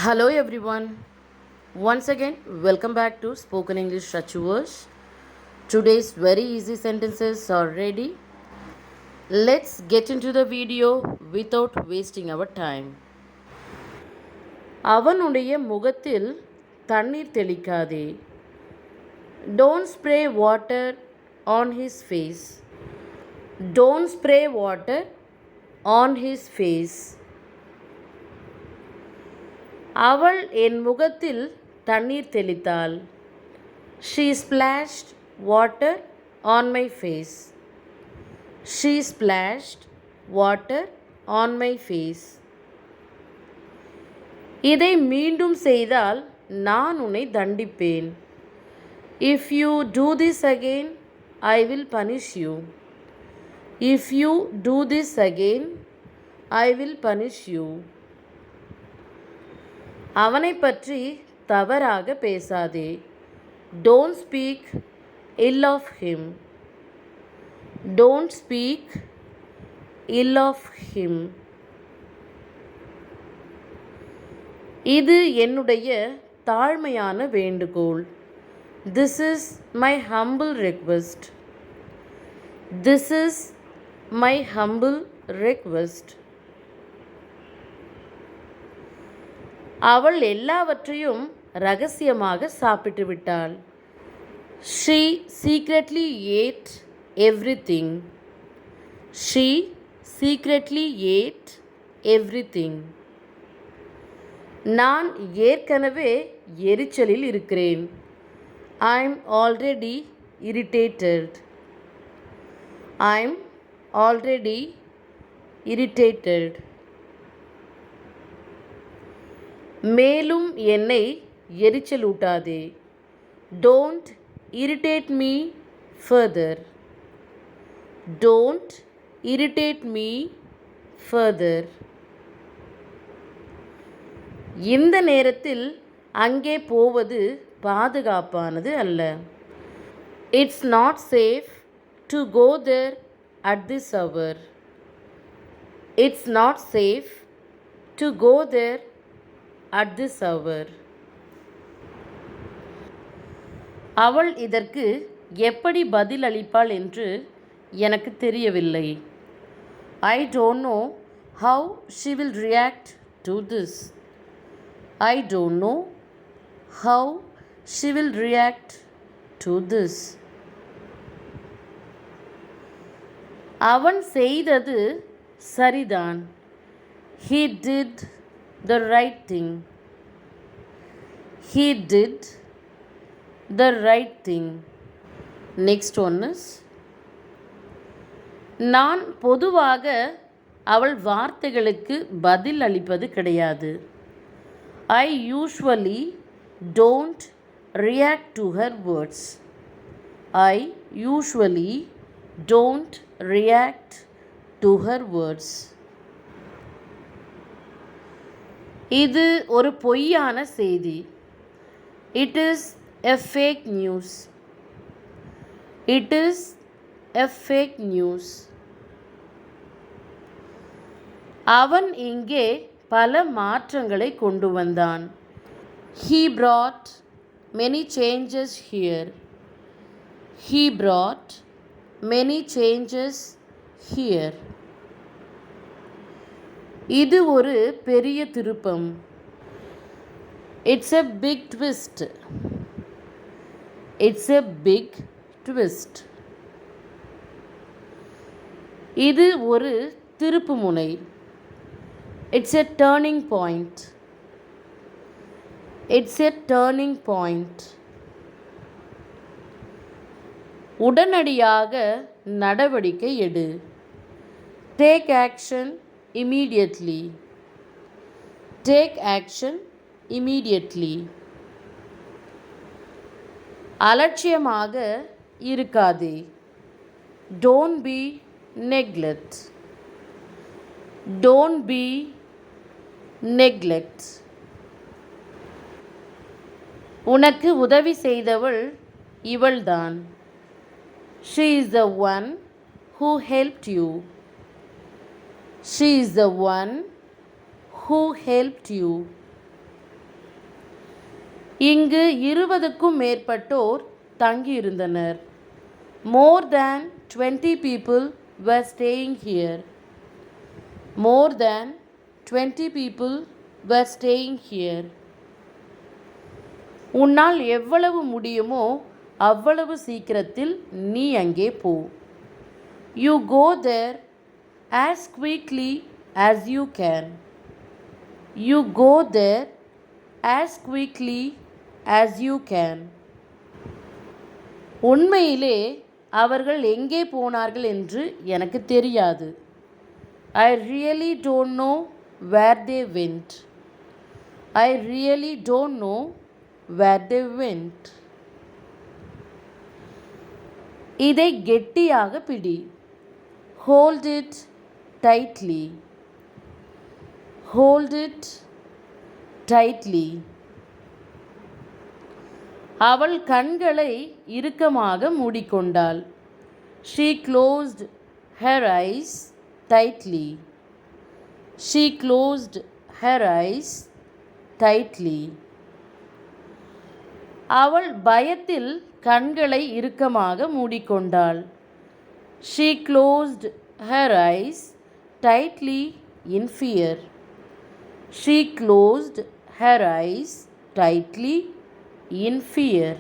Hello everyone. Once again, welcome back to Spoken English Achievers. Today's very easy sentences are ready. Let's get into the video without wasting our time. அவனுடைய முகத்தில் தண்ணீர் தெளிக்காதே. Don't spray water on his face. Don't spray water on his face. அவள் என் முகத்தில் தண்ணீர் தெளித்தாள். She splashed water on my face. She splashed water on my face. இதை மீண்டும் செய்தால் நான் உன்னை தண்டிப்பேன். If you do this again, I will punish you. If you do this again, I will punish you. அவனை பற்றி தவறாக பேசாதே. Don't speak ill of him. Don't speak ill of him. இது என்னுடைய தாழ்மையான வேண்டுகோள். This is my humble request. This is my humble request. அவள் எல்லாவற்றையும் ரகசியமாக சாப்பிட்டு விட்டாள். She secretly ate everything. She secretly ate everything. நான் ஏற்கனவே எரிச்சலில் இருக்கிறேன். I'm already irritated. I'm already irritated. மேலும் என்னை எரிச்சலூட்டாதே. Don't irritate me further. Don't irritate me further. இந்த நேரத்தில் அங்கே போவது பாதுகாப்பானது அல்ல. It's not safe to go there at this hour. It's not safe to go there at this hour. அவள் இதற்கு எப்படி பதில் அளிப்பாள் என்று எனக்கு தெரியவில்லை. I don't know how she will react to this. I don't know how she will react to this. அவன் செய்தது சரிதான். He did the right thing. He did the right thing. Next one is, நான் பொதுவாக அவள் வார்த்தைகளுக்கு பதில் அளிப்பது கிடையாது. I usually don't react to her words. I usually don't react to her words. இது ஒரு பொய்யான செய்தி. It is a fake news. It is a fake news. அவன் இங்கே பல மாற்றங்களை கொண்டு வந்தான். He brought many changes here. He brought many changes here. இது ஒரு பெரிய திருப்பம். It's a big twist. It's a big twist. இது ஒரு திருப்புமுனை. It's a turning point. It's a turning point. உடனடியாக நடவடிக்கை எடு. Take action immediately. Take action immediately. அலட்சியமாக இருக்காதே. Don't be neglect. Don't be neglect. உனக்கு உதவி செய்தவள் இவள்தான். She is the one who helped you. She is the one who helped you. இங்கு 20க்கும் மேற்பட்டோர் தங்கியிருந்தனர். More than 20 people were staying here. More than 20 people were staying here. உன்னால் எவ்வளவு முடியுமோ அவ்வளவு சீக்கிரத்தில் நீ அங்கே போ. You go there as quickly as you can. You go there as quickly as you can. உண்மையிலே அவர்கள் எங்கே போனார்கள் என்று எனக்கு தெரியாது. I really don't know where they went. I really don't know where they went. இதை கெட்டியாக பிடி. Hold it tightly. Hold it tightly. அவள் கண்களை இறுக்கமாக மூடிக்கொண்டாள். She closed her eyes tightly. She closed her eyes tightly. அவள் பயத்தில் கண்களை இறுக்கமாக மூடிக்கொண்டாள். She closed her eyes tightly in fear. She closed her eyes tightly in fear.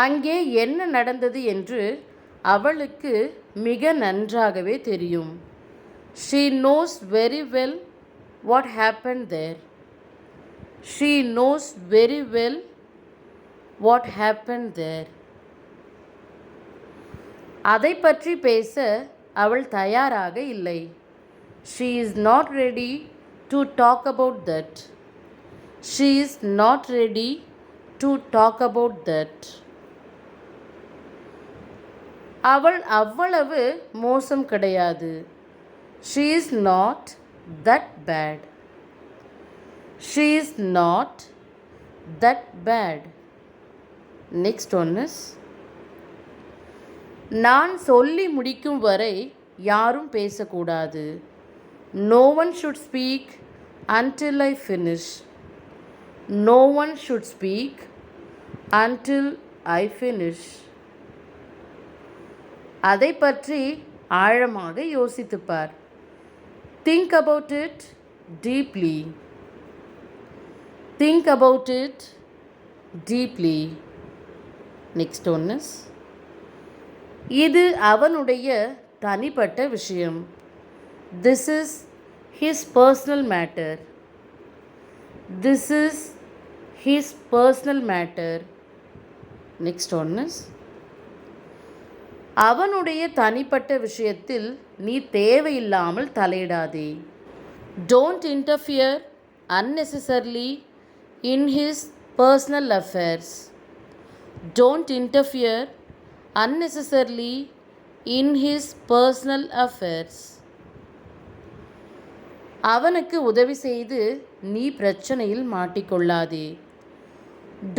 அங்கே என்ன நடந்தது என்று அவளுக்கு மிக நன்றாகவே தெரியும். She knows very well what happened there. She knows very well what happened there. அதை பற்றி பேச அவள் தயாராக இல்லை. She is not ready to talk about that. She is not ready to talk about that. அவள் அவ்வளவு மோசம் கிடையாது. She is not that bad. She is not that bad. Next one is, நான் சொல்லி முடிக்கும் வரை யாரும் பேசக்கூடாது. No one should speak until I finish. No one should speak until I finish. அதை பற்றி ஆழமாக யோசித்துப் பார். Think about it deeply. Think about it deeply. Next one is, இது அவனுடைய தனிப்பட்ட விஷயம். This is his personal matter. This is his personal matter. Next one is, அவனுடைய தனிப்பட்ட விஷயத்தில் நீ தேவையில்லாமல் தலையிடாதே. Don't interfere unnecessarily in his personal affairs. Don't interfere unnecessarily in his personal affairs. அவனுக்கு உதவி செய்து நீ பிரச்சனையில் மாட்டிக்கொள்ளாதே.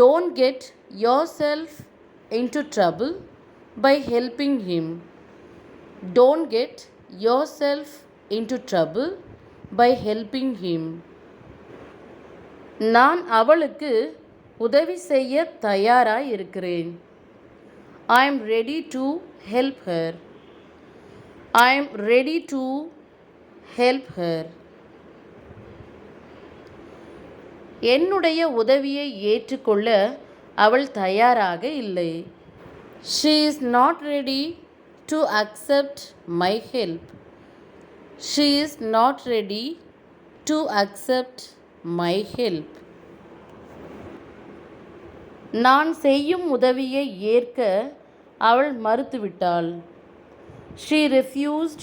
Don't get yourself into trouble by helping him. Don't get yourself into trouble by helping him. நான் அவளுக்கு உதவி செய்ய தயாராய் இருக்கிறேன். I am ready to help her. I am ready to help her. என்னுடைய உதவியை ஏற்றுக்கொள்ள அவள் தயாராக இல்லை. She is not ready to accept my help. She is not ready to accept my help. நான் செய்யும் உதவியை ஏற்க அவள் மறுத்துவிட்டாள். She refused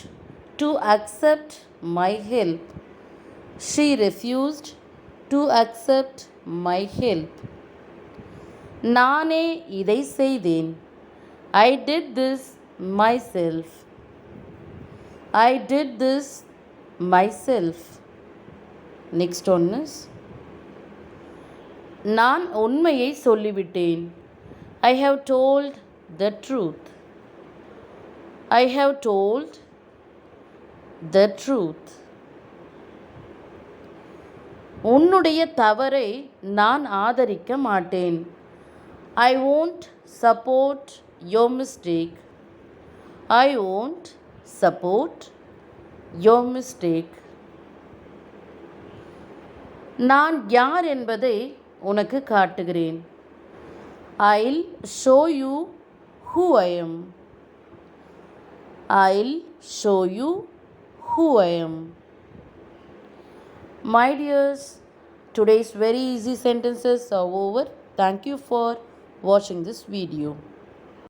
to accept my help. She refused to accept my help. நானே இதை செய்தேன். I did this myself. I did this myself. Next one is, நான் உண்மையை சொல்லிவிட்டேன். I have told the truth. I have told the truth. உன்னுடைய தவறை நான் ஆதரிக்க மாட்டேன். I won't support your mistake. I won't support your mistake. நான் யார் என்பதை உனக்கு காட்டுகிறேன். I'll show you who I am. I'll show you who I am. My dears, today's very easy sentences are over. Thank you for watching this video.